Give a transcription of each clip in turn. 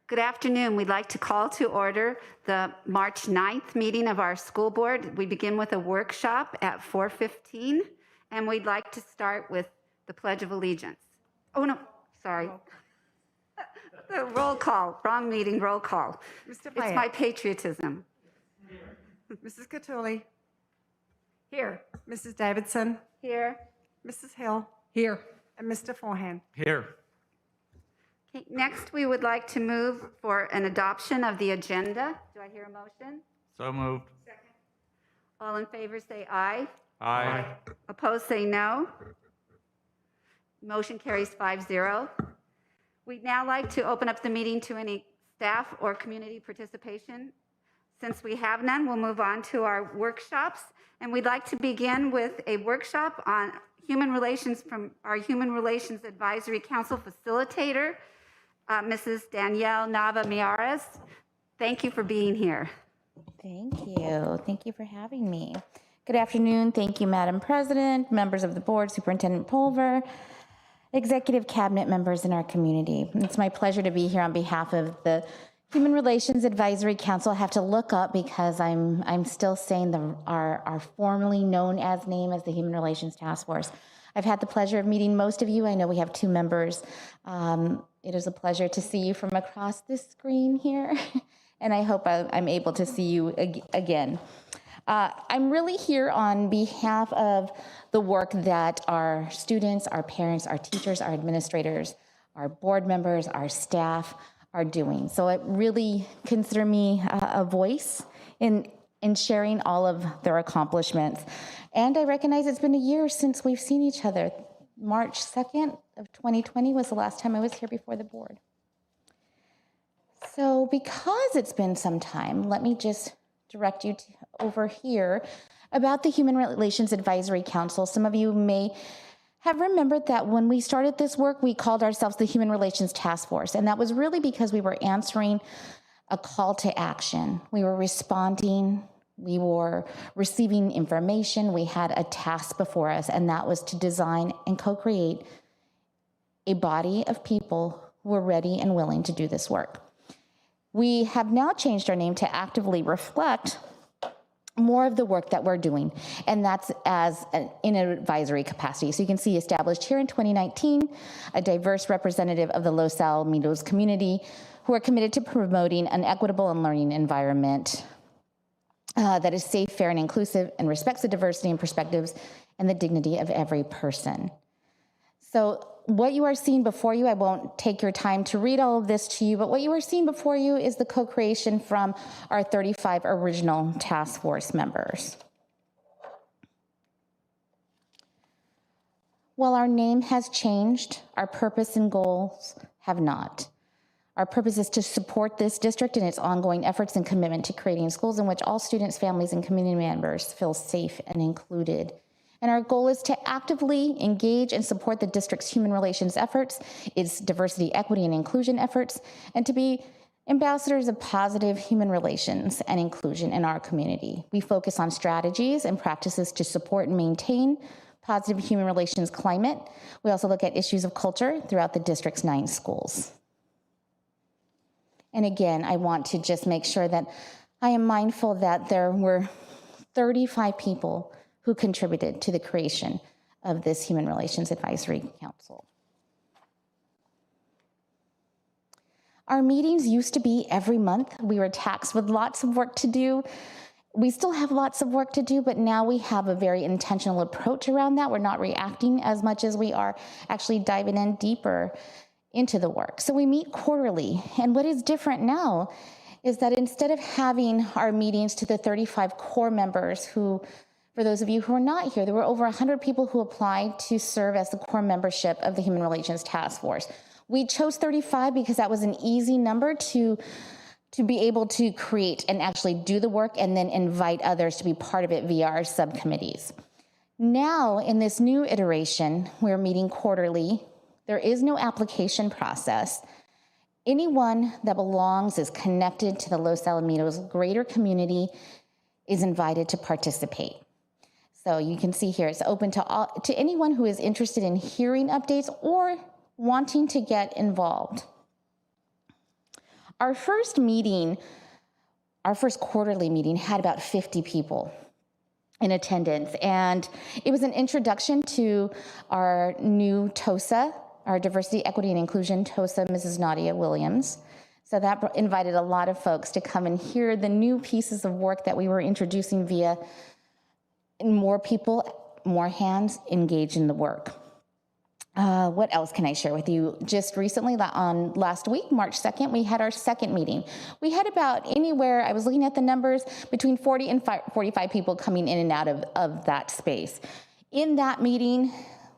Good afternoon. We'd like to call to order the March 9th meeting of our school board. We begin with a workshop at 4:15, and we'd like to start with the Pledge of Allegiance. Oh, no, sorry. The roll call, wrong meeting, roll call. Mr. It's my patriotism. Mrs. Catulli. Here. Mrs. Davidson. Here. Mrs. Hill. Here. And Mr. Forehand. Here. Okay, next, we would like to move for an adoption of the agenda. Do I hear a motion? So moved. Second. All in favor say aye. Aye. Opposed say no. Motion carries 5-0. We'd now like to open up the meeting to any staff or community participation. Since we have none, we'll move on to our workshops. And we'd like to begin with a workshop on human relations from our Human Relations Advisory Council facilitator, Mrs. Danielle Nava-Miares. Thank you for being here. Thank you. Thank you for having me. Good afternoon. Thank you, Madam President, members of the board, Superintendent Pulver, executive cabinet members in our community. It's my pleasure to be here on behalf of the Human Relations Advisory Council. I have to look up because I'm still saying our formerly known as name as the Human Relations Task Force. I've had the pleasure of meeting most of you. I know we have 2 members. It is a pleasure to see you from across this screen here, and I hope I'm able to see you again. I'm really here on behalf of the work that our students, our parents, our teachers, our administrators, our board members, our staff are doing. So it really consider me a voice in sharing all of their accomplishments. And I recognize it's been a year since we've seen each other. March 2nd of 2020 was the last time I was here before the board. So because it's been some time, let me just direct you over here about the Human Relations Advisory Council. Some of you may have remembered that when we started this work, we called ourselves the Human Relations Task Force, and that was really because we were answering a call to action. We were responding, we were receiving information, we had a task before us, and that was to design and co-create a body of people who were ready and willing to do this work. We have now changed our name to actively reflect more of the work that we're doing, and that's in an advisory capacity. So you can see established here in 2019, a diverse representative of the Los Alamitos community who are committed to promoting an equitable and learning environment that is safe, fair, and inclusive, and respects the diversity and perspectives and the dignity of every person. So what you are seeing before you, I won't take your time to read all of this to you, but what you are seeing before you is the co-creation from our 35 original task force members. While our name has changed, our purpose and goals have not. Our purpose is to support this district in its ongoing efforts and commitment to creating schools in which all students, families, and community members feel safe and included. And our goal is to actively engage and support the district's human relations efforts, its diversity, equity, and inclusion efforts, and to be ambassadors of positive human relations and inclusion in our community. We focus on strategies and practices to support and maintain positive human relations climate. We also look at issues of culture throughout the district's 9 schools. And again, I want to just make sure that I am mindful that there were 35 people who contributed to the creation of this Human Relations Advisory Council. Our meetings used to be every month. We were taxed with lots of work to do. We still have lots of work to do, but now we have a very intentional approach around that. We're not reacting as much as we are actually diving in deeper into the work. So we meet quarterly, and what is different now is that instead of having our meetings to the 35 core members who, for those of you who are not here, there were over 100 people who applied to serve as the core membership of the Human Relations Task Force. We chose 35 because that was an easy number to be able to create and actually do the work and then invite others to be part of it via our subcommittees. Now, in this new iteration, we're meeting quarterly. There is no application process. Anyone that belongs, is connected to the Los Alamitos greater community is invited to participate. So you can see here, it's open to anyone who is interested in hearing updates or wanting to get involved. Our first meeting, our first quarterly meeting, had about 50 people in attendance, and it was an introduction to our new TOSA, our Diversity, Equity, and Inclusion TOSA, Mrs. Nadia Williams. So that invited a lot of folks to come and hear the new pieces of work that we were introducing via more people, more hands engaged in the work. What else can I share with you? Just recently, on last week, March 2nd, we had our second meeting. We had about anywhere, I was looking at the numbers, between 40 and 45 people coming in and out of that space. In that meeting,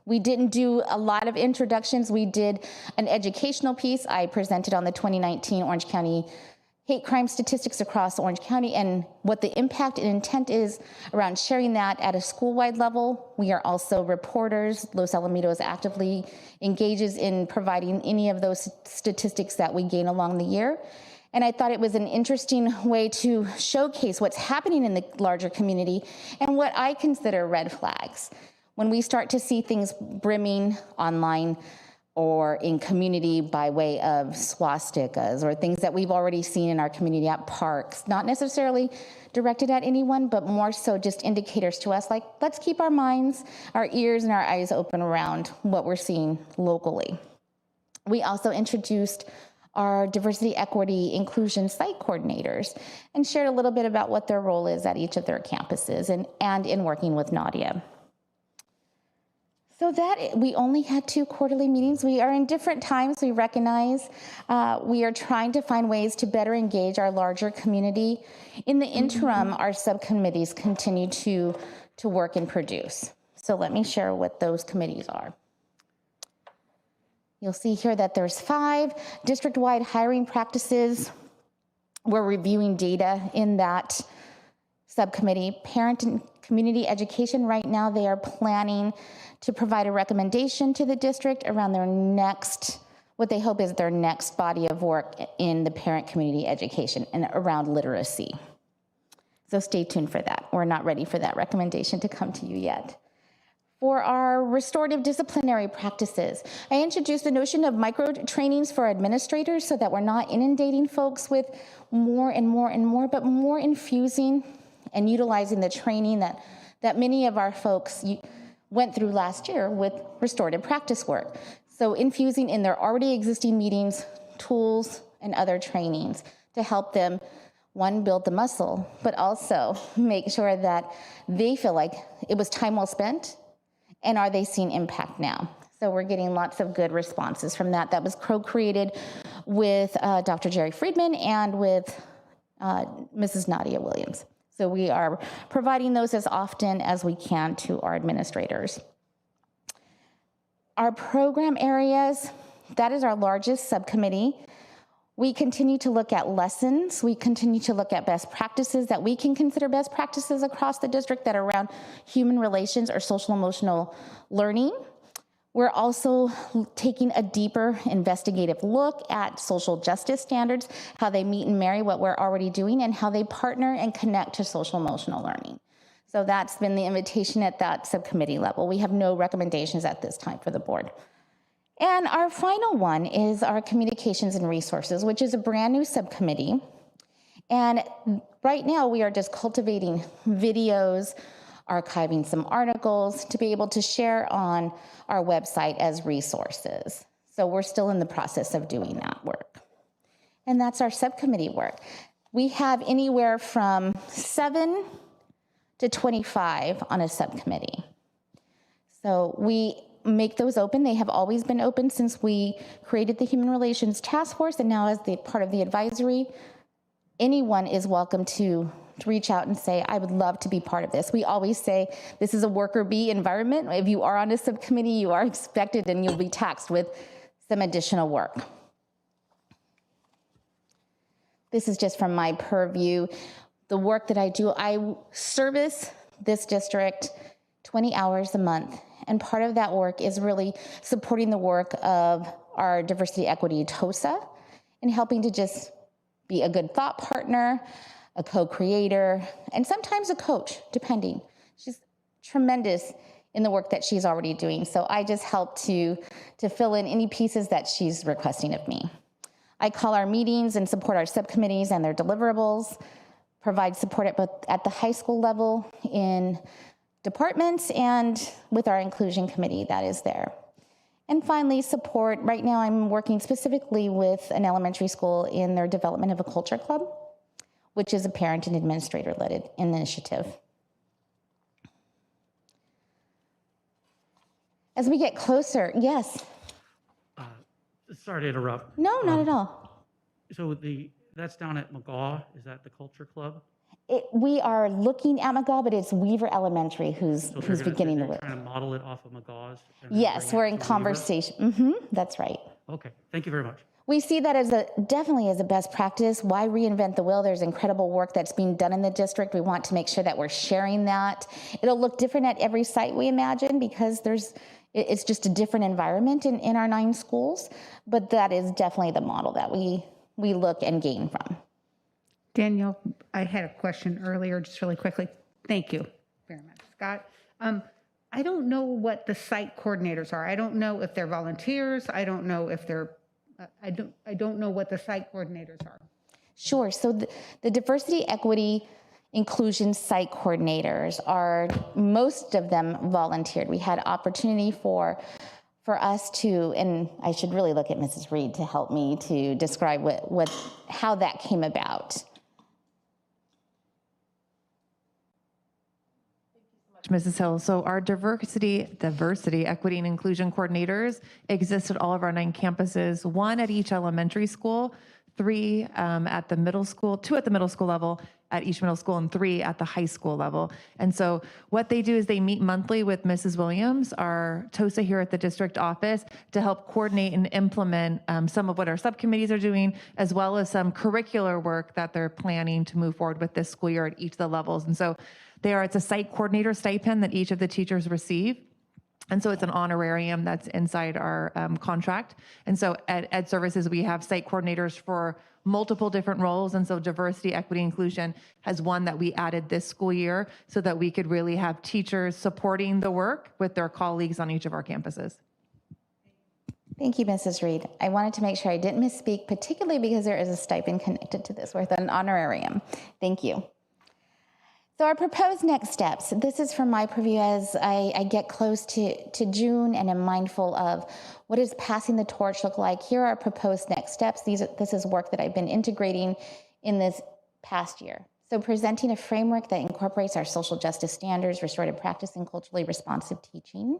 we didn't do a lot of introductions. We did an educational piece. I presented on the 2019 Orange County hate crime statistics across Orange County and what the impact and intent is around sharing that at a school-wide level. We are also reporters. Los Alamitos actively engages in providing any of those statistics that we gain along the year. And I thought it was an interesting way to showcase what's happening in the larger community and what I consider red flags. When we start to see things brimming online or in community by way of swastikas or things that we've already seen in our community at parks, not necessarily directed at anyone, but more so just indicators to us, like, let's keep our minds, our ears, and our eyes open around what we're seeing locally. We also introduced our diversity, equity, inclusion site coordinators and shared a little bit about what their role is at each of their campuses and in working with Nadia. So that we only had 2 quarterly meetings. We are in different times, we recognize. We are trying to find ways to better engage our larger community. In the interim, our subcommittees continue to work and produce. So let me share what those committees are. You'll see here that there's 5 district-wide hiring practices. We're reviewing data in that subcommittee. Parent and community education, right now they are planning to provide a recommendation to the district around their next, what they hope is their next body of work in the parent community education and around literacy. So stay tuned for that. We're not ready for that recommendation to come to you yet. For our restorative disciplinary practices, I introduced the notion of micro trainings for administrators so that we're not inundating folks with more and more and more, but more infusing and utilizing the training that many of our folks went through last year with restorative practice work. So infusing in their already existing meetings, tools, and other trainings to help them, one, build the muscle, but also make sure that they feel like it was time well spent, and are they seeing impact now? So we're getting lots of good responses from that. That was co-created with Dr. Jerry Friedman and with Mrs. Nadia Williams. So we are providing those as often as we can to our administrators. Our program areas, that is our largest subcommittee. We continue to look at lessons. We continue to look at best practices that we can consider best practices across the district that are around human relations or social emotional learning. We're also taking a deeper investigative look at social justice standards, how they meet and marry what we're already doing, and how they partner and connect to social emotional learning. So that's been the invitation at that subcommittee level. We have no recommendations at this time for the board. And our final one is our communications and resources, which is a brand new subcommittee. And right now we are just cultivating videos, archiving some articles to be able to share on our website as resources. So we're still in the process of doing that work. And that's our subcommittee work. We have anywhere from 7 to 25 on a subcommittee. So we make those open. They have always been open since we created the Human Relations Task Force, and now as the part of the advisory, anyone is welcome to reach out and say, I would love to be part of this. We always say this is a worker bee environment. If you are on a subcommittee, you are expected and you'll be taxed with some additional work. This is just from my purview. The work that I do, I service this district 20 hours a month. And part of that work is really supporting the work of our diversity, equity, TOSA, and helping to just be a good thought partner, a co-creator, and sometimes a coach, depending. She's tremendous in the work that she's already doing. So I just help to fill in any pieces that she's requesting of me. I call our meetings and support our subcommittees and their deliverables, provide support at the high school level in departments and with our inclusion committee that is there. And finally, support. Right now I'm working specifically with an elementary school in their development of a culture club, which is a parent and administrator-led initiative. As we get closer, yes. Sorry to interrupt. No, not at all. So that's down at McGaw. Is that the Culture Club? We are looking at McGaw, but it's Weaver Elementary who's beginning the they're work. trying to model it off of McGaw's? And then Yes, bring we're it in to Weaver? conversation. That's right. Okay, thank you very much. We see that as definitely as a best practice. Why reinvent the wheel? There's incredible work that's being done in the district. We want to make sure that we're sharing that. It'll look different at every site, we imagine, because it's just a different environment in our 9 schools. But that is definitely the model that we look and gain from. Danielle, I had a question earlier, just really quickly. Thank you very much, Scott. I don't know what the site coordinators are. I don't know if they're volunteers. I don't know if they're, I don't know what the site coordinators are. Sure. So the diversity, equity, inclusion site coordinators are, most of them volunteered. We had opportunity for us to, and I should really look at Mrs. Reed to help me to describe how that came about. Mrs. Hill. So our diversity, equity, and inclusion coordinators exist at all of our 9 campuses, 1 at each elementary school, 3 at the middle school, 2 at the middle school level at each middle school, and 3 at the high school level. And so what they do is they meet monthly with Mrs. Williams, our TOSA here at the district office, to help coordinate and implement some of what our subcommittees are doing, as well as some curricular work that they're planning to move forward with this school year at each of the levels. And so it's a site coordinator stipend that each of the teachers receive. And so it's an honorarium that's inside our contract. And so at Ed Services, we have site coordinators for multiple different roles. And so diversity, equity, inclusion has one that we added this school year so that we could really have teachers supporting the work with their colleagues on each of our campuses. Thank you, Mrs. Reed. I wanted to make sure I didn't misspeak, particularly because there is a stipend connected to this with an honorarium. Thank you. So our proposed next steps, this is from my purview as I get close to June and am mindful of what does passing the torch look like. Here are our proposed next steps. This is work that I've been integrating in this past year. So presenting a framework that incorporates our social justice standards, restorative practice, and culturally responsive teaching.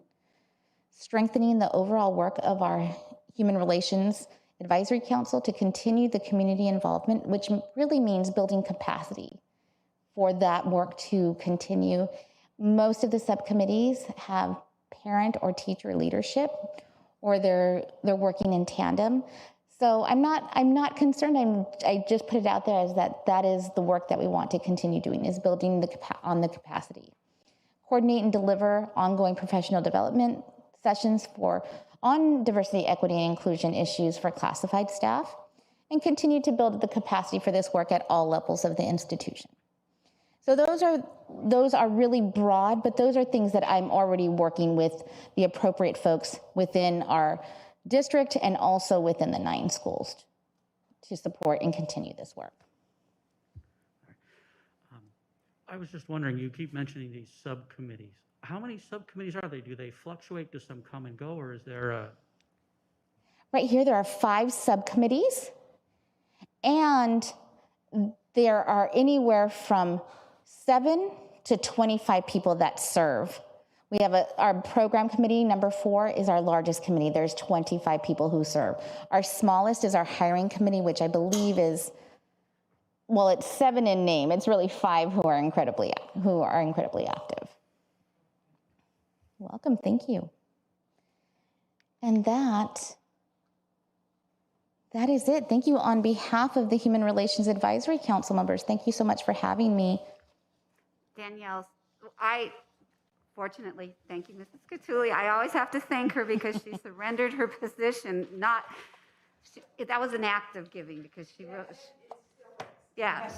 Strengthening the overall work of our Human Relations Advisory Council to continue the community involvement, which really means building capacity for that work to continue. Most of the subcommittees have parent or teacher leadership, or they're working in tandem. So I'm not concerned. I just put it out there as that is the work that we want to continue doing, is building on the capacity. Coordinate and deliver ongoing professional development sessions on diversity, equity, and inclusion issues for classified staff, and continue to build the capacity for this work at all levels of the institution. So those are really broad, but those are things that I'm already working with the appropriate folks within our district and also within the 9 schools to support and continue this work. I was just wondering, you keep mentioning these subcommittees. How many subcommittees are they? Do they fluctuate? Do some come and go, or is there a... Right here, there are 5 subcommittees, and there are anywhere from 7 to 25 people that serve. We have our program committee, number 4, is our largest committee. There's 25 people who serve. Our smallest is our hiring committee, which I believe is, well, it's 7 in name. It's really 5 who are incredibly active. Welcome, thank you. And that is it. Thank you on behalf of the Human Relations Advisory Council members. Thank you so much for having me. Danielle, fortunately, thank you, Mrs. Catulli. I always have to thank her because she surrendered her position. That was an act of giving because she really,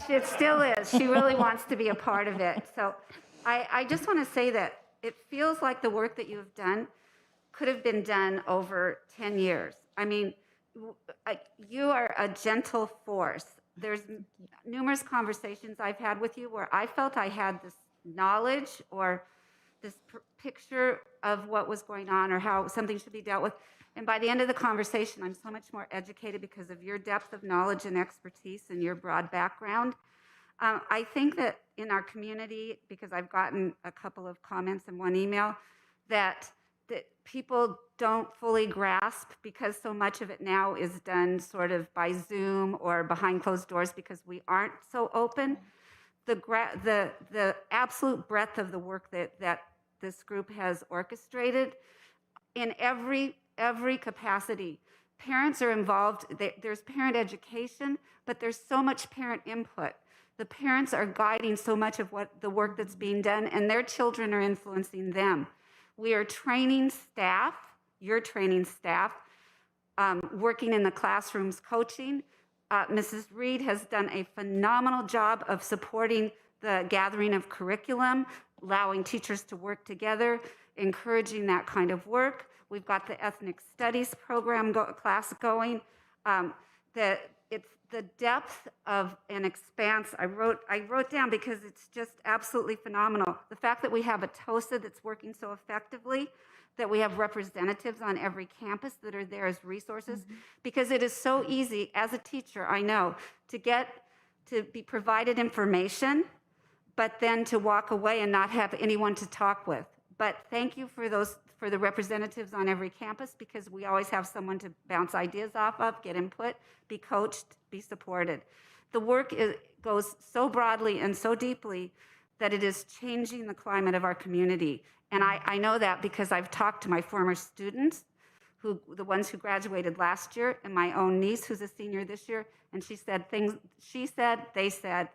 it still is. She really wants to be a part of it. So I just want to say that it feels like the work that you have done could have been done over 10 years. I mean, you are a gentle force. There's numerous conversations I've had with you where I felt I had this knowledge or this picture of what was going on or how something should be dealt with. And by the end of the conversation, I'm so much more educated because of your depth of knowledge and expertise and your broad background. I think that in our community, because I've gotten a couple of comments in one email, that people don't fully grasp because so much of it now is done sort of by Zoom or behind closed doors because we aren't so open. The absolute breadth of the work that this group has orchestrated in every capacity. Parents are involved. There's parent education, but there's so much parent input. The parents are guiding so much of what the work that's being done, and their children are influencing them. We are training staff, you're training staff, working in the classrooms coaching. Mrs. Reed has done a phenomenal job of supporting the gathering of curriculum, allowing teachers to work together, encouraging that kind of work. We've got the ethnic studies program class going. It's the depth of an expanse. I wrote down because it's just absolutely phenomenal. The fact that we have a TOSA that's working so effectively, that we have representatives on every campus that are there as resources, because it is so easy as a teacher, I know, to be provided information, but then to walk away and not have anyone to talk with. But thank you for the representatives on every campus, because we always have someone to bounce ideas off of, get input, be coached, be supported. The work goes so broadly and so deeply that it is changing the climate of our community. And I know that because I've talked to my former students, the ones who graduated last year, and my own niece who's a senior this year, and they said,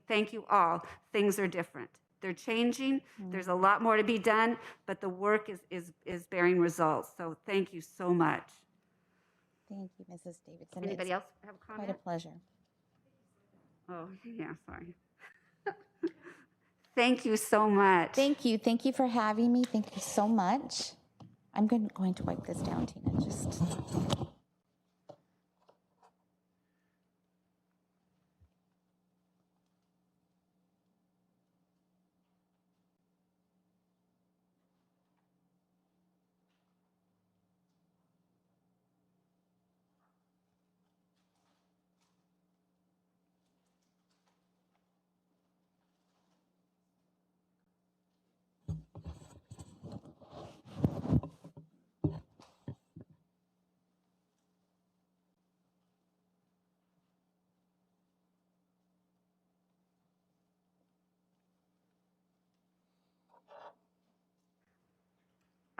thank you all, things are different. They're changing, there's a lot more to be done, but the work is bearing results. So thank you so much. Thank you, Mrs. Davidson. Anybody else have a Quite comment? a pleasure. Oh, yeah, sorry. Thank you so much. Thank you. Thank you for having me. Thank you so much. I'm going to wipe this down, Tina. Just.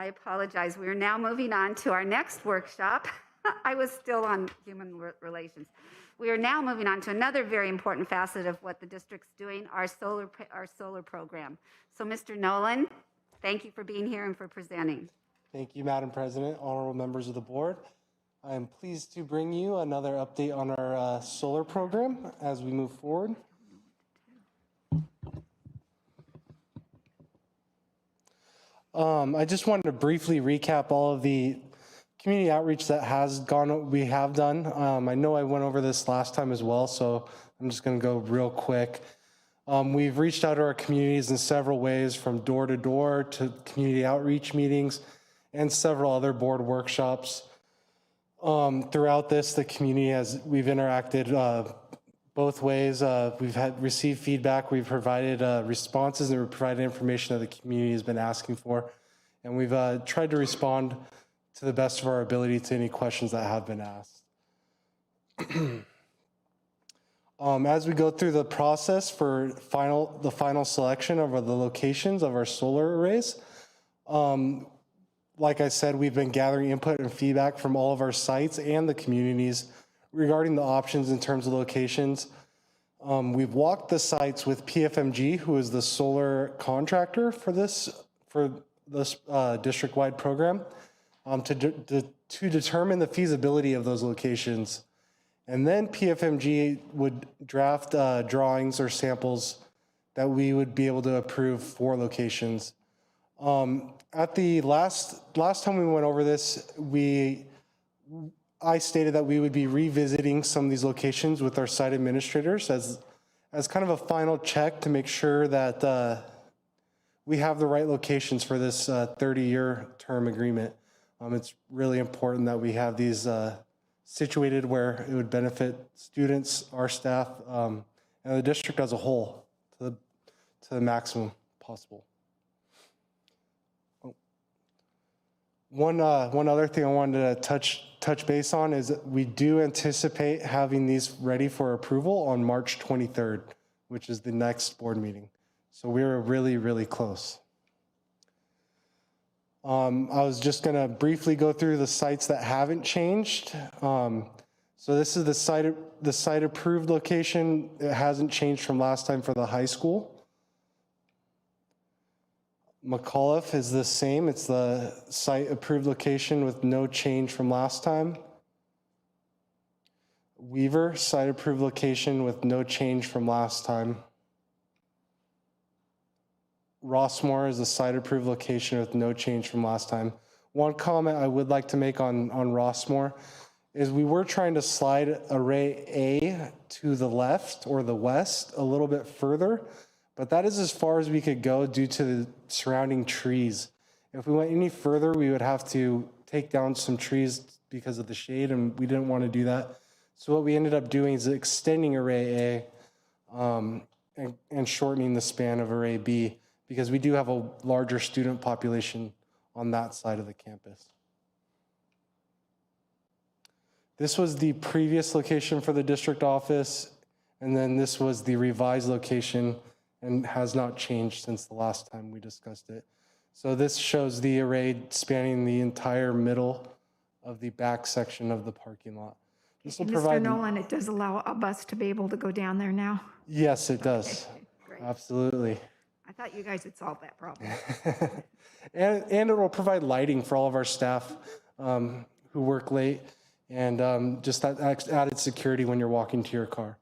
I apologize. We are now moving on to our next workshop. I was still on human relations. We are now moving on to another very important facet of what the district's doing, our solar program. So Mr. Nolan, thank you for being here and for presenting. Thank you, Madam President, honorable members of the board. I am pleased to bring you another update on our solar program as we move forward. I just wanted to briefly recap all of the community outreach that we have done. I know I went over this last time as well, so I'm just going to go real quick. We've reached out to our communities in several ways, from door to door to community outreach meetings and several other board workshops. Throughout this, we've interacted both ways. We've received feedback, we've provided responses, and we've provided information that the community has been asking for. And we've tried to respond to the best of our ability to any questions that have been asked. As we go through the process for the final selection of the locations of our solar arrays, like I said, we've been gathering input and feedback from all of our sites and the communities regarding the options in terms of locations. We've walked the sites with PFMG, who is the solar contractor for this district-wide program, to determine the feasibility of those locations. And then PFMG would draft drawings or samples that we would be able to approve for locations. At the last time we went over this, I stated that we would be revisiting some of these locations with our site administrators as kind of a final check to make sure that we have the right locations for this 30-year term agreement. It's really important that we have these situated where it would benefit students, our staff, and the district as a whole to the maximum possible. One other thing I wanted to touch base on is that we do anticipate having these ready for approval on March 23rd, which is the next board meeting. So we're really, really close. I was just going to briefly go through the sites that haven't changed. So this is the site approved location. It hasn't changed from last time for the high school. McAuliffe is the same. It's the site approved location with no change from last time. Weaver, site approved location with no change from last time. Rossmore is the site approved location with no change from last time. One comment I would like to make on Rossmore is we were trying to slide array A to the left or the west a little bit further, but that is as far as we could go due to the surrounding trees. If we went any further, we would have to take down some trees because of the shade, and we didn't want to do that. So what we ended up doing is extending array A and shortening the span of array B, because we do have a larger student population on that side of the campus. This was the previous location for the district office, and then this was the revised location and has not changed since the last time we discussed it. So this shows the array spanning the entire middle of the back section of the parking lot. This will Mr. provide. Nolan, it does allow a bus to be able to go down there now? Yes, it does. Great. Absolutely. I thought you guys had solved that problem. And it will provide lighting for all of our staff who work late, and just that added security when you're walking to your car.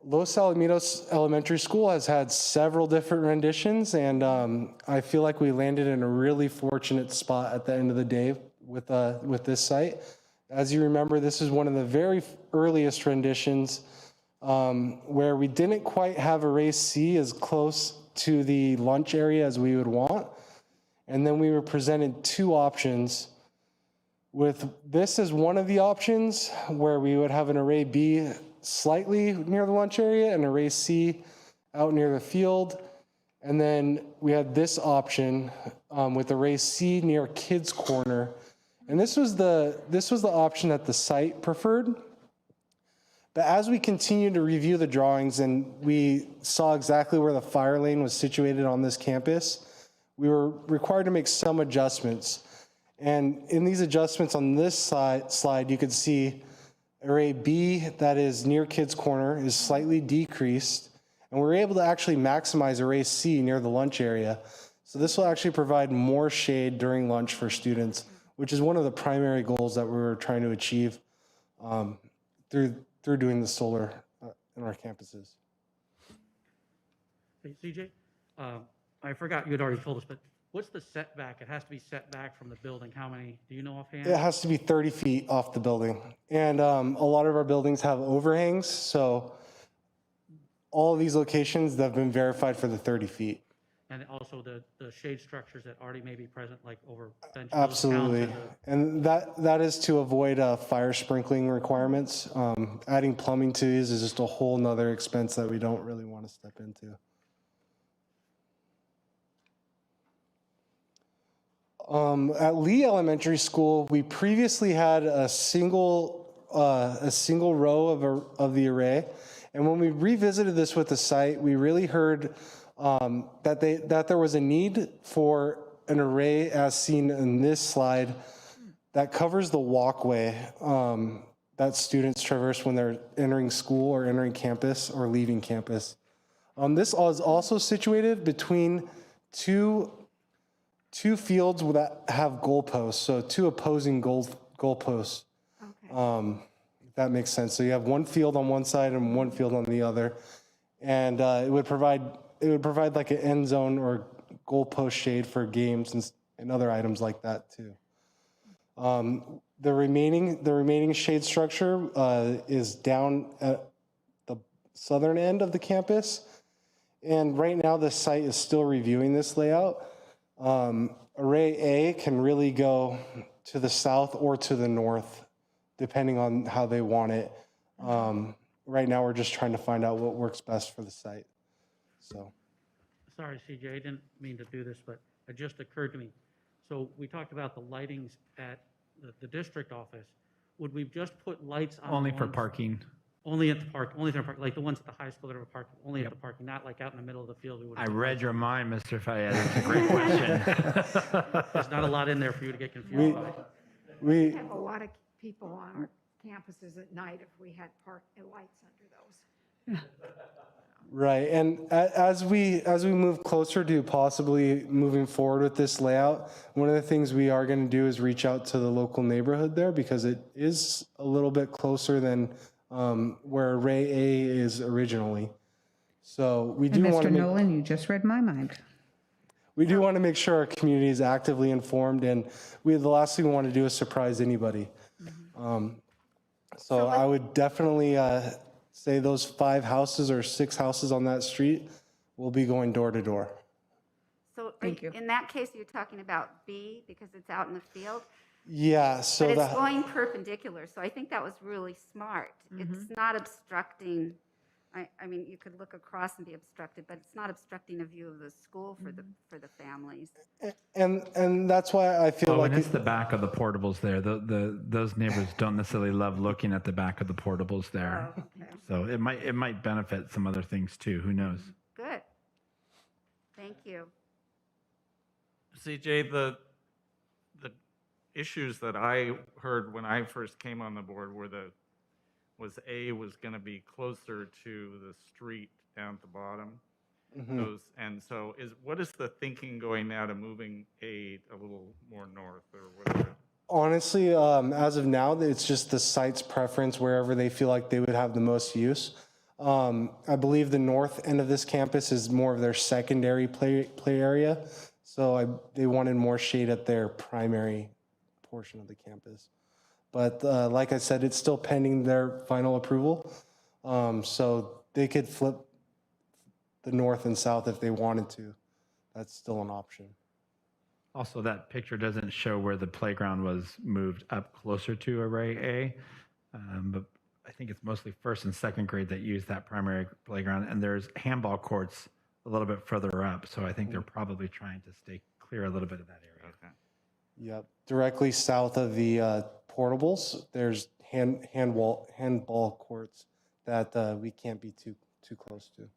Los Alamitos Elementary School has had several different renditions, and I feel like we landed in a really fortunate spot at the end of the day with this site. As you remember, this is one of the very earliest renditions where we didn't quite have array C as close to the lunch area as we would want. And then we were presented two options, with this as one of the options where we would have an array B slightly near the lunch area and array C out near the field. And then we had this option with array C near kids corner. And this was the option that the site preferred. But as we continued to review the drawings and we saw exactly where the fire lane was situated on this campus, we were required to make some adjustments. And in these adjustments on this slide, you could see array B that is near kids corner is slightly decreased. And we're able to actually maximize array C near the lunch area. So this will actually provide more shade during lunch for students, which is one of the primary goals that we were trying to achieve through doing the solar in our campuses. Hey, CJ, I forgot you had already told us, but what's the setback? It has to be set back from the building. How many, do you know offhand? It has to be 30 feet off the building. And a lot of our buildings have overhangs, so all of these locations that have been verified for the 30 feet. And also the shade structures that already may be present, like over benches. Absolutely. And that is to avoid fire sprinkling requirements. Adding plumbing to these is just a whole nother expense that we don't really want to step into. At Lee Elementary School, we previously had a single row of the array. And when we revisited this with the site, we really heard that there was a need for an array as seen in this slide that covers the walkway that students traverse when they're entering school or entering campus or leaving campus. This is also situated between two fields that have goalposts, so two opposing goalposts. Okay. If that makes sense. So you have one field on one side and one field on the other, and it would provide like an end zone or goalpost shade for games and other items like that too. The remaining shade structure is down at the southern end of the campus. And right now the site is still reviewing this layout. Array A can really go to the south or to the north, depending on how they want it. Right now we're just trying to find out what works best for the site. So. Sorry, CJ, I didn't mean to do this, but it just occurred to me. So we talked about the lightings at the district office. Would we just put lights on? Only for ones- parking. Only at the park, only at the park, like the ones at the high school that are parked, only at the parking, not like out in the middle of the field. We would I put read lights your on. mind, Mr. Fayed. It's a great question. There's not a lot in there for you to get confused by. We have a lot of people on our campuses at night if we had park lights under those. Right, and as we move closer to possibly moving forward with this layout, one of the things we are going to do is reach out to the local neighborhood there because it is a little bit closer than where Array A is originally. So we And do want Mr. to Nolan, you just read my mind. make sure our community is actively informed, and the last thing we want to do is surprise anybody. So I would definitely say those 5 houses or 6 houses on that street will be going door to door. So Thank you. in that case, you're talking about B because it's out in the field? Yeah, so But it's that, going perpendicular, so I think that was really smart. It's not obstructing, I mean, you could look across and be obstructed, but it's not obstructing a view of the school for the families. and that's why I feel Oh, like and it's the back of the portables there. Those neighbors don't necessarily love looking at the back of the portables there. Oh, okay. So it might benefit some other things too. Who knows? Good. Thank you. CJ, the issues that I heard when I first came on the board was A was going to be closer to the street down at the bottom. And so what is the thinking going now to moving A a little more north or whatever? honestly, as of now, it's just the site's preference wherever they feel like they would have the most use. I believe the north end of this campus is more of their secondary play area, so they wanted more shade at their primary portion of the campus. But like I said, it's still pending their final approval, so they could flip the north and south if they wanted to. That's still an option. Also, that picture doesn't show where the playground was moved up closer to Array A, but I think it's mostly first and second grade that use that primary playground, and there's handball courts a little bit further up, so I think they're probably trying to stay clear a little bit of that area. Okay. Yep, directly south of the portables, there's handball courts that we can't be too close to.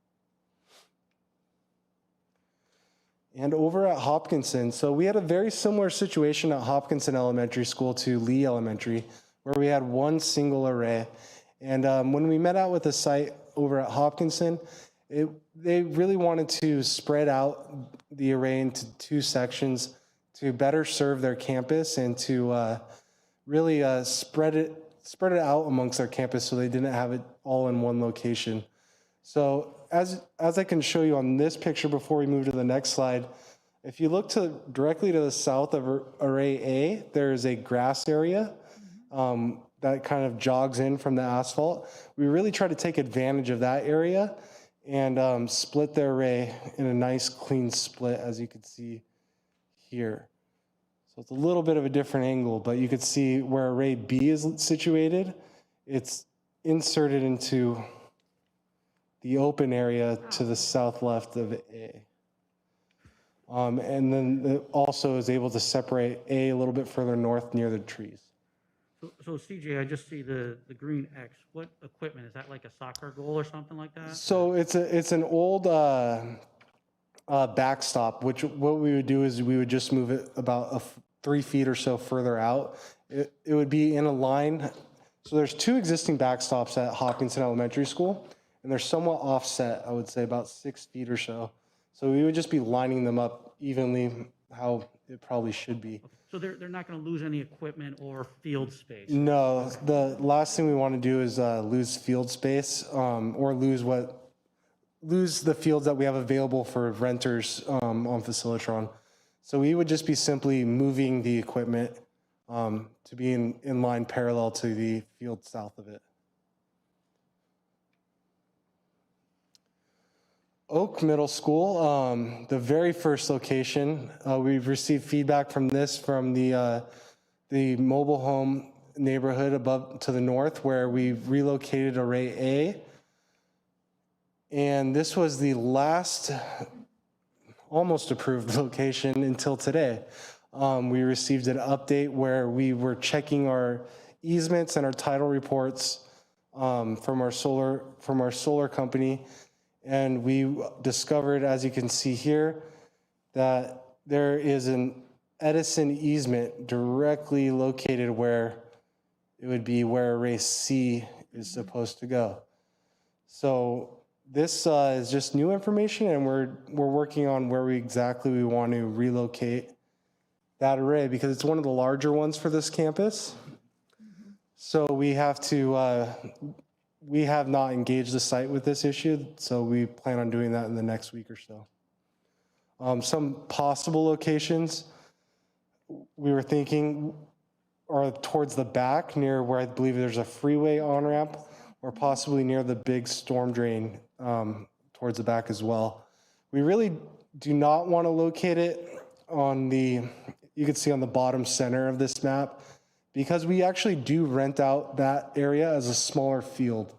And over at Hopkinson, so we had a very similar situation at Hopkinson Elementary School to Lee Elementary, where we had one single array. And when we met out with the site over at Hopkinson, they really wanted to spread out the array into 2 sections to better serve their campus and to really spread it out amongst their campus so they didn't have it all in one location. So as I can show you on this picture before we move to the next slide, if you look directly to the south of Array A, there is a grass area that kind of jogs in from the asphalt. We really try to take advantage of that area and split the array in a nice clean split, as you can see here. So it's a little bit of a different angle, but you could see where Array B is situated. It's inserted into the open area to the south left of A. And then it also is able to separate A a little bit further north near the trees. So CJ, I just see the green X. What equipment? Is that like a soccer goal or something like that? So it's an old backstop, which what we would do is we would just move it about 3 feet or so further out. It would be in a line. So there's 2 existing backstops at Hopkinson Elementary School, and they're somewhat offset, I would say about 6 feet or so. So we would just be lining them up evenly how it probably should be. So they're not going to lose any equipment or field space? No, the last thing we want to do is lose field space or lose the fields that we have available for renters on Facilitron. So we would just be simply moving the equipment to be in line parallel to the field south of it. Oak Middle School, the very first location, we've received feedback from this from the mobile home neighborhood above to the north where we've relocated Array A. And this was the last almost approved location until today. We received an update where we were checking our easements and our title reports from our solar company. And we discovered, as you can see here, that there is an Edison easement directly located where it would be where Array C is supposed to go. So this is just new information, and we're working on where exactly we want to relocate that array because it's one of the larger ones for this campus. So we have to. We have not engaged the site with this issue, so we plan on doing that in the next week or so. Some possible locations we were thinking are towards the back near where I believe there's a freeway on-ramp, or possibly near the big storm drain towards the back as well. We really do not want to locate it on you can see on the bottom center of this map, because we actually do rent out that area as a smaller field.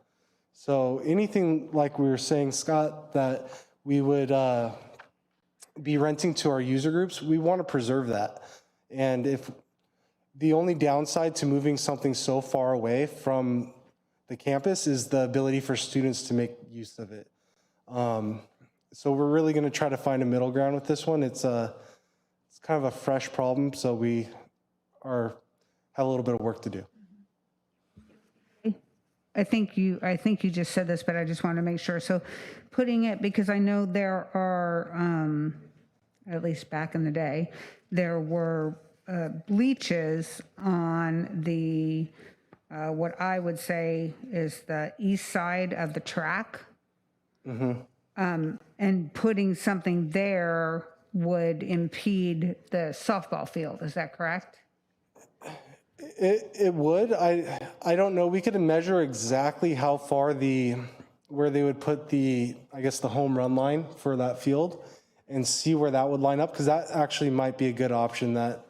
So anything like we were saying, Scott, that we would be renting to our user groups, we want to preserve that. And if the only downside to moving something so far away from the campus is the ability for students to make use of it. So we're really going to try to find a middle ground with this one. It's kind of a fresh problem, so we have a little bit of work to do. I think you just said this, but I just want to make sure. So putting it, because I know there are, at least back in the day, there were bleachers on the, what I would say is the east side of the track. And putting something there would impede the softball field. Is that correct? It would. I don't know. We could measure exactly how far where they would put I guess the home run line for that field and see where that would line up, because that actually might be a good option that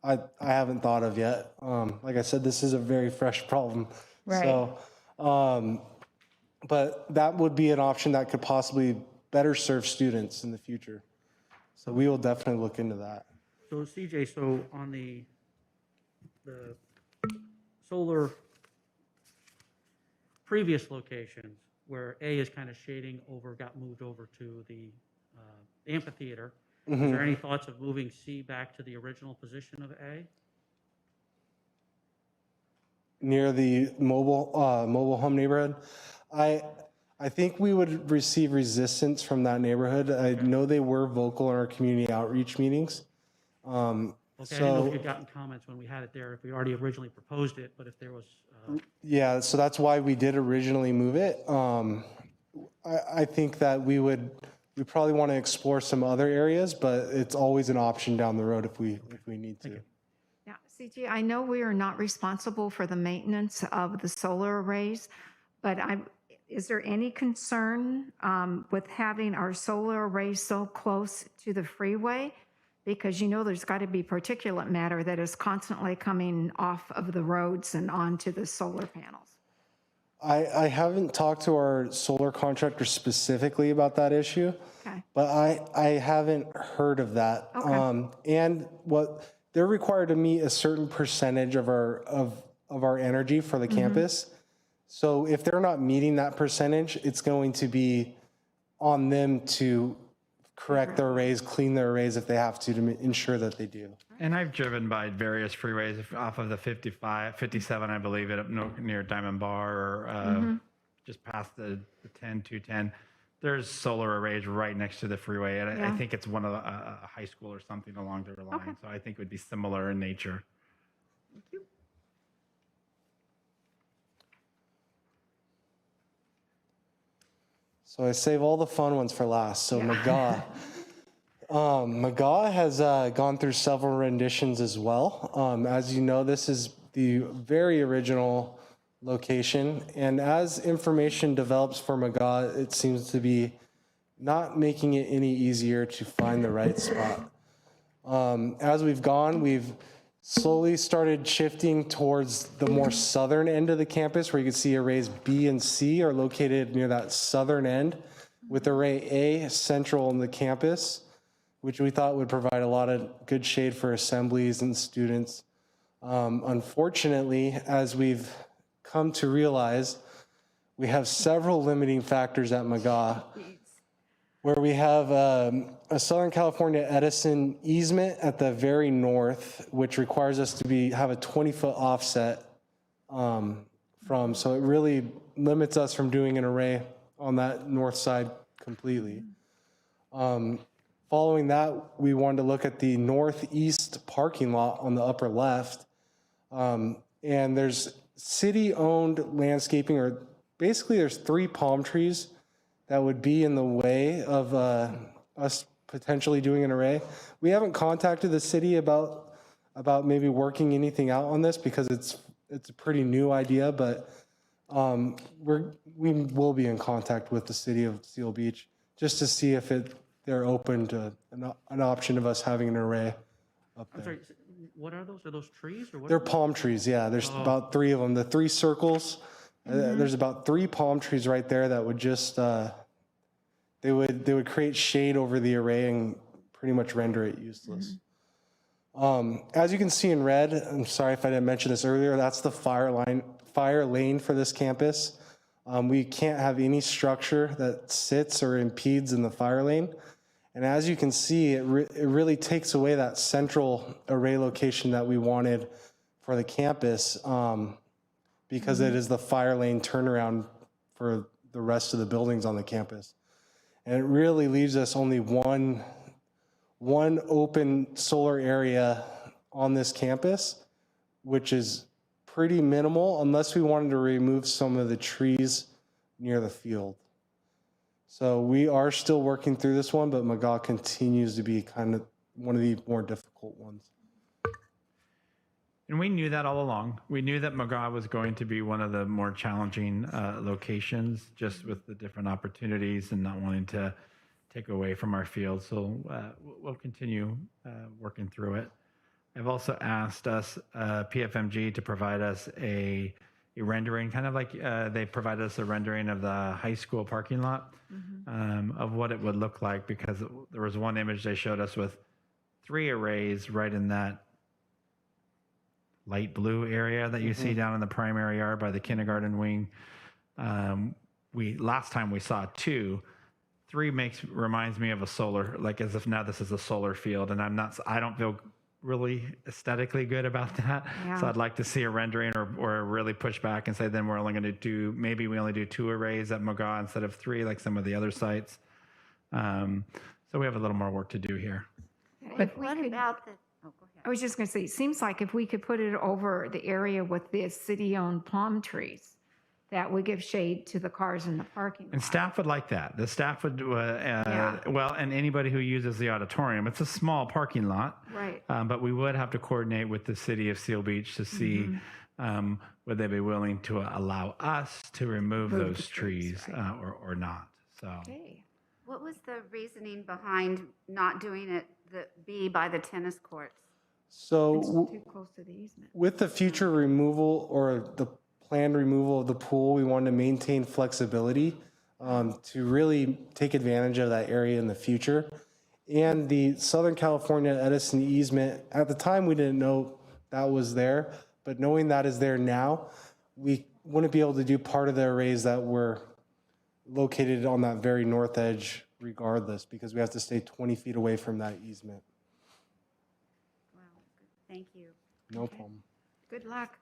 I haven't thought of yet. Like I said, this is a very fresh problem. Right. So, but that would be an option that could possibly better serve students in the future. So we will definitely look into that. So CJ, so on the solar previous locations where A is kind of shading over, got moved over to the amphitheater, is there any thoughts of moving C back to the original position of A? Near the mobile home neighborhood, I think we would receive resistance from that neighborhood. I know they were vocal in our community outreach meetings. Okay, I didn't know if you'd gotten comments when we had it there, if we already originally proposed it, but if there was... Yeah, so that's why we did originally move it. I think that we probably want to explore some other areas, but it's always an option down the road if we need to. Now, CG, I know we are not responsible for the maintenance of the solar arrays, but is there any concern with having our solar arrays so close to the freeway? Because there's got to be particulate matter that is constantly coming off of the roads and onto the solar panels. I haven't talked to our solar contractor specifically about that issue, Okay. but I haven't heard of that. Okay. And what they're required to meet a certain percentage of our energy for the campus. So if they're not meeting that percentage, it's going to be on them to correct their arrays, clean their arrays if they have to ensure that they do. And I've driven by various freeways off of the 57, I believe, near Diamond Bar or just past the 210. There's solar arrays right next to the freeway, and I think it's one of a high school or something along their line. Okay. So I think it would be similar in nature. Thank you. So I save all the fun ones for last. So McGaw. McGaw has gone through several renditions as well. As you know, this is the very original location, and as information develops for McGaw, it seems to be not making it any easier to find the right spot. As we've gone, we've slowly started shifting towards the more southern end of the campus, where you can see arrays B and C are located near that southern end, with array A central in the campus, which we thought would provide a lot of good shade for assemblies and students. Unfortunately, as we've come to realize, we have several limiting factors at McGaw, where we have a Southern California Edison easement at the very north, which requires us to have a 20-foot offset so it really limits us from doing an array on that north side completely. Following that, we wanted to look at the northeast parking lot on the upper left. And there's city-owned landscaping, or basically there's 3 palm trees that would be in the way of us potentially doing an array. We haven't contacted the city about maybe working anything out on this, because it's a pretty new idea, but we will be in contact with the city of Seal Beach just to see if they're open to an option of us having an array up I'm there. sorry, what are those? Are those trees or what? They're palm trees, yeah. There's about 3 of them. The 3 circles, there's about 3 palm trees right there that would just, they would create shade over the array and pretty much render it useless. As you can see in red, I'm sorry if I didn't mention this earlier, that's the fire lane for this campus. We can't have any structure that sits or impedes in the fire lane. And as you can see, it really takes away that central array location that we wanted for the campus, because it is the fire lane turnaround for the rest of the buildings on the campus. And it really leaves us only one open solar area on this campus, which is pretty minimal unless we wanted to remove some of the trees near the field. So we are still working through this one, but McGaw continues to be kind of one of the more difficult ones. And we knew that all along. We knew that McGaw was going to be one of the more challenging locations, just with the different opportunities and not wanting to take away from our field. So we'll continue working through it. I've also asked us, PFMG, to provide us a rendering, kind of like they provided us a rendering of the high school parking lot, of what it would look like, because there was one image they showed us with 3 arrays right in that light blue area that you see down in the primary yard by the kindergarten wing. Last time we saw 2. 3 reminds me of a solar, like as if now this is a solar field, and I don't feel really aesthetically good about that. Yeah. So I'd like to see a rendering or really push back and say, then we're only going to do, maybe we only do 2 arrays at McGaw instead of 3, like some of the other sites. So we have a little more work to do here. But What about the, oh, go I ahead. was just going to say, it seems like if we could put it over the area with the city-owned palm trees, that would give shade to the cars in the parking lot. And staff would like that. The staff would, well, and anybody who uses the auditorium. It's a small parking lot. Right. But we would have to coordinate with the city of Seal Beach to see would they be willing to allow us to remove Move those the trees, trees or not. So Okay. What was the reasoning behind not doing it be by the tennis courts? So It's too close to the easement. with the future removal or the planned removal of the pool, we wanted to maintain flexibility to really take advantage of that area in the future. And the Southern California Edison easement, at the time we didn't know that was there, but knowing that is there now, we wouldn't be able to do part of the arrays that were located on that very north edge regardless, because we have to stay 20 feet away from that easement. Wow, thank you. No problem. Good luck.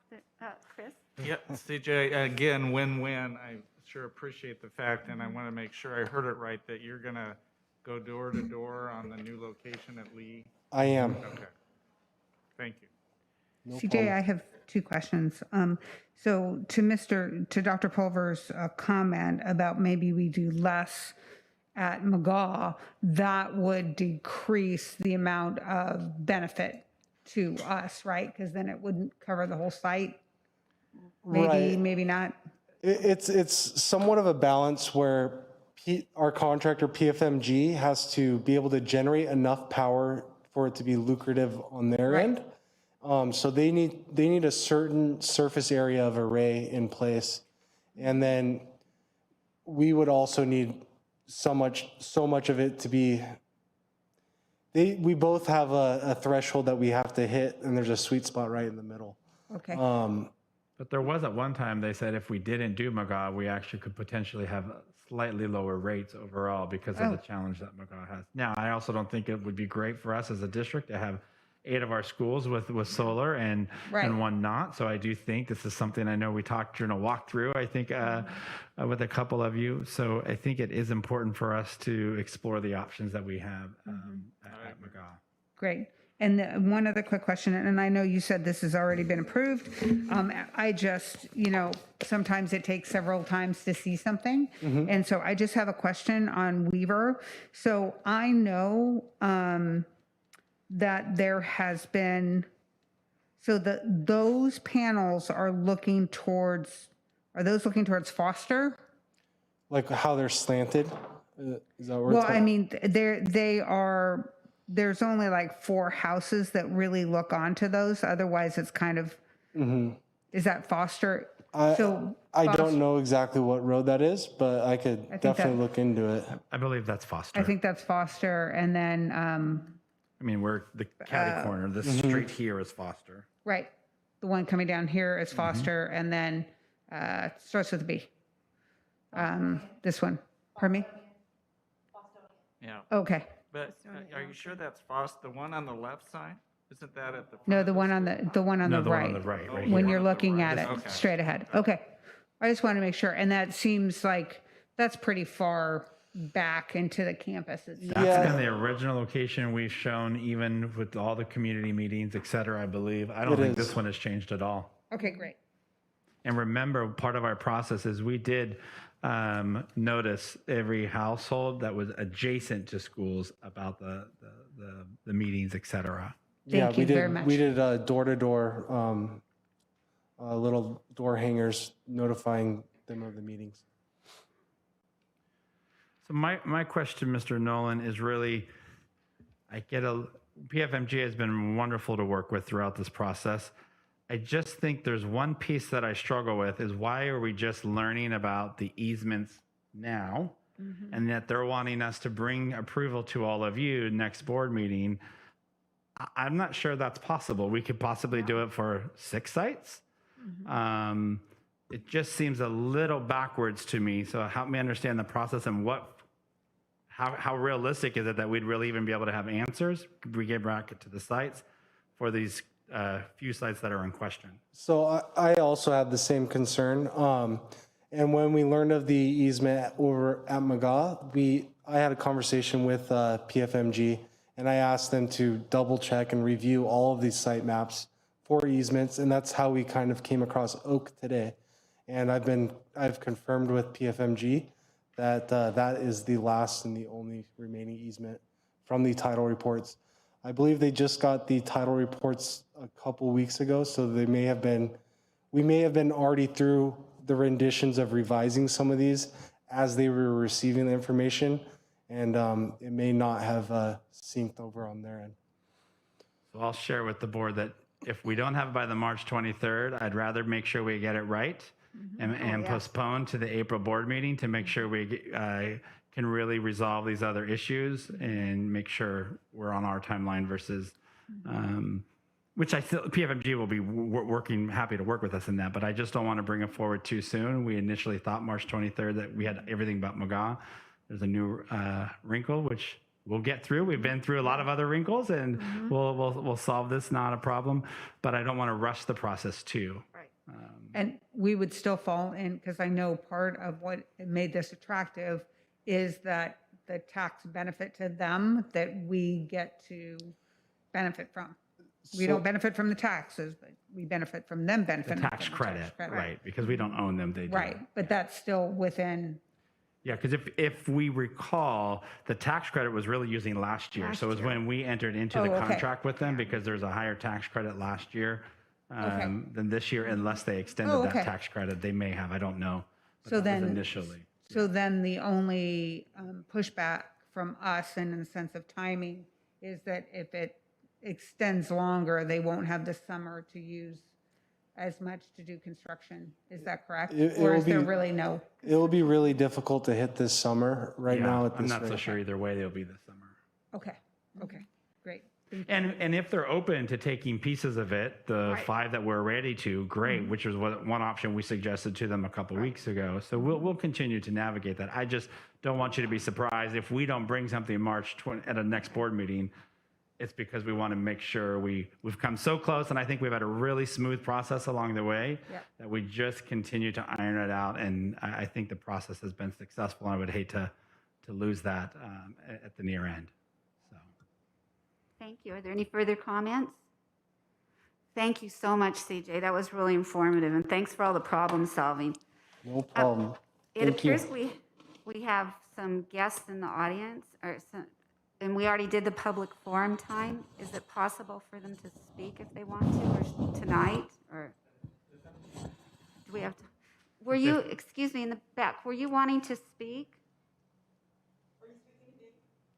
Chris? Yeah, CJ, again, win-win. I sure appreciate the fact, and I want to make sure I heard it right, that you're going to go door to door on the new location at Lee. I am. Okay. Thank you. No CJ, problem. I have 2 questions. So to Dr. Pulver's comment about maybe we do less at McGaw, that would decrease the amount of benefit to us, right? Because then it wouldn't cover the whole site. Maybe, Right. maybe not. It's somewhat of a balance where our contractor PFMG has to be able to generate enough power for it to be lucrative on their Right. end. So they need a certain surface area of array in place, and then we would also need so much of it to be. We both have a threshold that we have to hit, and there's a sweet spot right in the middle. Okay. But there was at one time, they said if we didn't do McGaw, we actually could potentially have slightly lower rates overall because of the challenge that McGaw has. Now, I also don't think it would be great for us as a district to have 8 of our schools with solar and Right. one not. So I do think this is something I know we talked during a walkthrough, I think, with a couple of you. So I think it is important for us to explore the options that we have at McGaw. Great. And one other quick question, and I know you said this has already been approved. I just, sometimes it takes several times to see something. And so I just have a question on Weaver. So I know that there has been, so those panels are looking towards Foster? Like how they're slanted. Is that where Well, it's I mean, there's only like 4 houses that really look onto those. Otherwise, it's kind of, is that Foster? I don't know exactly what road that is, but I could think definitely that- look into it. I believe that's Foster. I think that's Foster. And then, I mean, we're the catty corner. The street here is Foster. right, the one coming down here is Foster. And then starts with a B. This one. Pardon me? Yeah, Okay. but are you sure that's the one on the left side? Isn't that at the? No, front the of one on school? the one on No, the the one right. on the right, right When here. you're One on the looking right. at it Okay. straight ahead. Okay. I just want to make sure. And that seems like that's pretty far back into the campus. That's Yeah. been the original location we've shown, even with all the community meetings, et cetera, I believe. I don't It think is. this one has changed at all. Okay, great. And remember, part of our process is we did notice every household that was adjacent to schools about the meetings, et cetera. Thank you very much. We did door-to-door, little door hangers notifying them of the meetings. So my question, Mr. Nolan, is really, PFMG has been wonderful to work with throughout this process. I just think there's one piece that I struggle with is why are we just learning about the easements now? And that they're wanting us to bring approval to all of you next board meeting. I'm not sure that's possible. We could possibly do it for 6 sites. It just seems a little backwards to me. So help me understand the process and how realistic is it that we'd really even be able to have answers? Could we get back to the sites for these few sites that are in question? So I also had the same concern. And when we learned of the easement over at McGaw, I had a conversation with PFMG, and I asked them to double check and review all of these site maps for easements, and that's how we kind of came across Oak today. And I've confirmed with PFMG that that is the last and the only remaining easement from the title reports. I believe they just got the title reports a couple weeks ago, so we may have been already through the renditions of revising some of these as they were receiving the information, and it may not have synced over on their end. So I'll share with the board that if we don't have it by the March 23rd, I'd rather make sure we get it right and postpone to the April board meeting to make sure we can really resolve these other issues and make sure we're on our timeline versus, which I feel PFMG will be happy to work with us in that, but I just don't want to bring it forward too soon. We initially thought March 23rd that we had everything but McGaw. There's a new wrinkle, which we'll get through. We've been through a lot of other wrinkles, and we'll solve this, not a problem. But I don't want to rush the process too. Right. And we would still fall in, because I know part of what made this attractive is that the tax benefit to them that we get to benefit from. We don't benefit from the taxes, but we benefit from them The benefiting. tax from credit, right? Because we don't own them, they do. Right, but that's still within Yeah, because if we recall, the tax credit was really using last year. So it was when we entered into the Oh, okay. contract with them because there's a higher tax credit last year than this year, unless they extended Oh, that okay. tax credit. They may have, I don't know. But So that was then, initially. so then the only pushback from us, and in the sense of timing, is that if it extends longer, they won't have the summer to use as much to do construction. Is that correct? It Or will is there be- really no? It'll be really difficult to hit this summer right Yeah, now at I'm this not so rate. sure either way they'll be this summer. Okay, okay, great. Thank you. And if they're open to taking pieces of it, the 5 that we're ready to, great, which was one option we suggested to them a couple weeks ago. So we'll continue to navigate that. I just don't want you to be surprised if we don't bring something March 20 at a next board meeting. It's because we want to make sure we've come so close, and I think we've had a really smooth process along the way that we just continue to iron it out. And I think the process has been successful, and I would hate to lose that at the near end. So. Thank you. Are there any further comments? Thank you so much, CJ. That was really informative, and thanks for all the problem solving. No problem. It Thank you. appears we have some guests in the audience, and we already did the public forum time. Is it possible for them to speak if they want to, or tonight, or do we have to? Were you, excuse me, in the back, were you wanting to speak?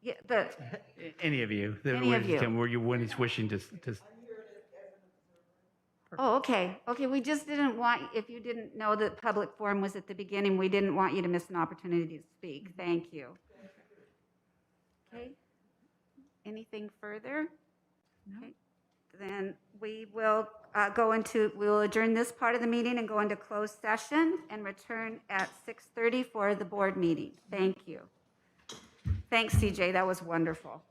Yeah, Any of you? Any of you. Were you wishing to Oh, okay. Okay, we just didn't want, if you didn't know that public forum was at the beginning, we didn't want you to miss an opportunity to speak. Thank you. Okay. Anything further? Okay. Then we will we'll adjourn this part of the meeting and go into closed session and return at 6:30 for the board meeting. Thank you. Thanks, CJ. That was wonderful.